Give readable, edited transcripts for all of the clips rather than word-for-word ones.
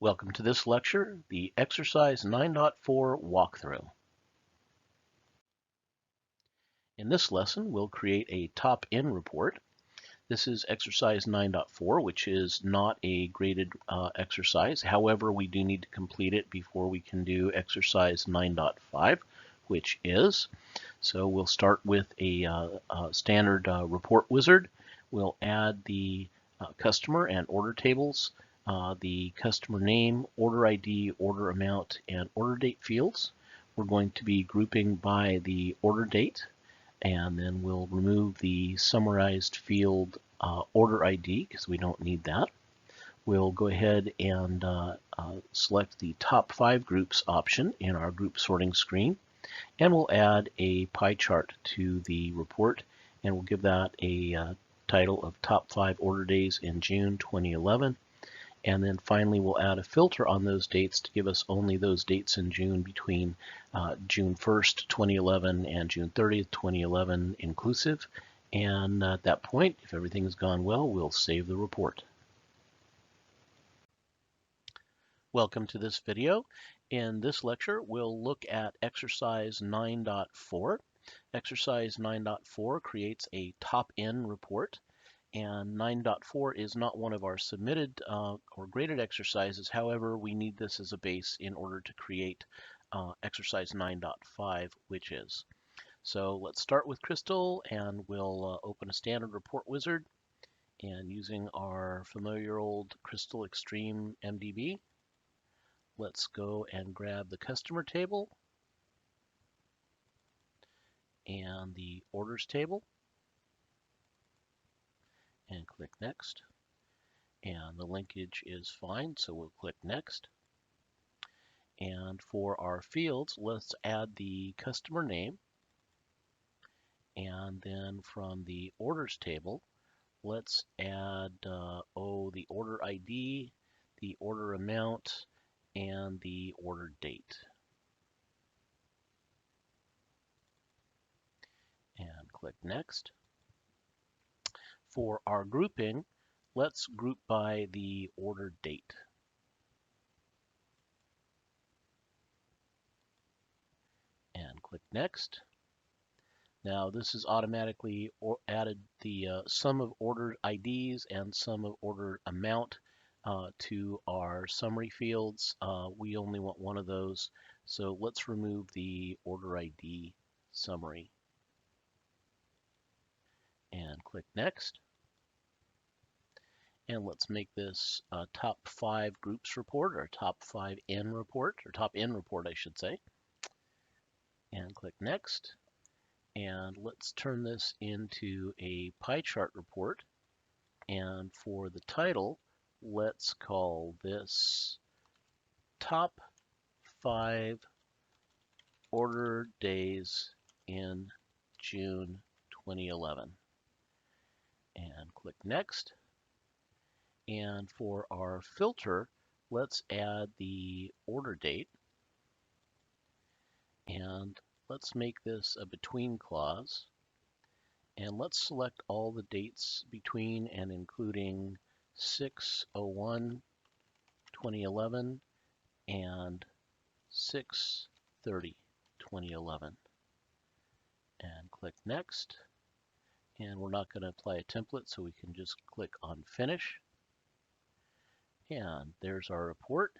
Welcome to this lecture, the Exercise 9.4 walkthrough. In this lesson, we'll create a top-in report. This is Exercise 9.4, which is not a graded exercise. However, we do need to complete it before we can do Exercise 9.5, which is. So we'll start with a standard report wizard. We'll add the customer and order tables, the customer name, order ID, order amount, and order date fields. We're going to be grouping by the order date, and then we'll remove the summarized field order ID because we don't need that. We'll go ahead and select the top 5 groups option in our group sorting screen, and we'll add a pie chart to the report, and we'll give that a title of Top 5 Order Days in June 2011. And then finally, we'll add a filter on those dates to give us only those dates in June between June 1st, 2011 and June 30th, 2011 inclusive. And at that point, if everything has gone well, we'll save the report. Welcome to this video. In this lecture, we'll look at Exercise 9.4. Exercise 9.4 creates a top-in report. And 9.4 is not one of our submitted or graded exercises. However, we need this as a base in order to create exercise 9.5, which is. So let's start with Crystal, and we'll open a standard report wizard. And using our familiar old Crystal Extreme MDB, let's go and grab the customer table and the orders table, and click Next. And the linkage is fine, so we'll click Next. And for our fields, let's add the customer name. And then from the orders table, let's add the order ID, the order amount, and the order date. And click Next. For our grouping, let's group by the order date. And click Next. Now this is automatically added the sum of ordered IDs and sum of ordered amount to our summary fields. We only want one of those, so let's remove the order ID summary. And click Next. And let's make this a top 5 groups report, or top 5 in report, or top in report, I should say. And click Next. And let's turn this into a pie chart report. And for the title, let's call this Top 5 Order Days in June 2011. And click Next. And for our filter, let's add the order date. And let's make this a between clause. And let's select all the dates between and including 6/01/2011 and 6/30/2011. And click Next. And we're not going to apply a template, so we can just click on Finish. And there's our report.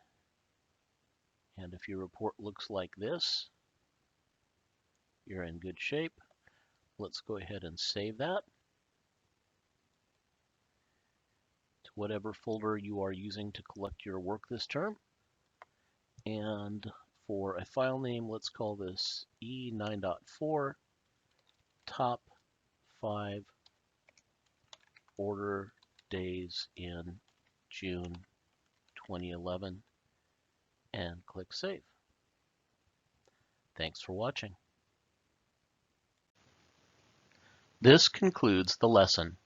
And if your report looks like this, you're in good shape. Let's go ahead and save that to whatever folder you are using to collect your work this term. And for a file name, let's call this E9.4 Top 5 Order Days in June 2011, and click Save. Thanks for watching. This concludes the lesson.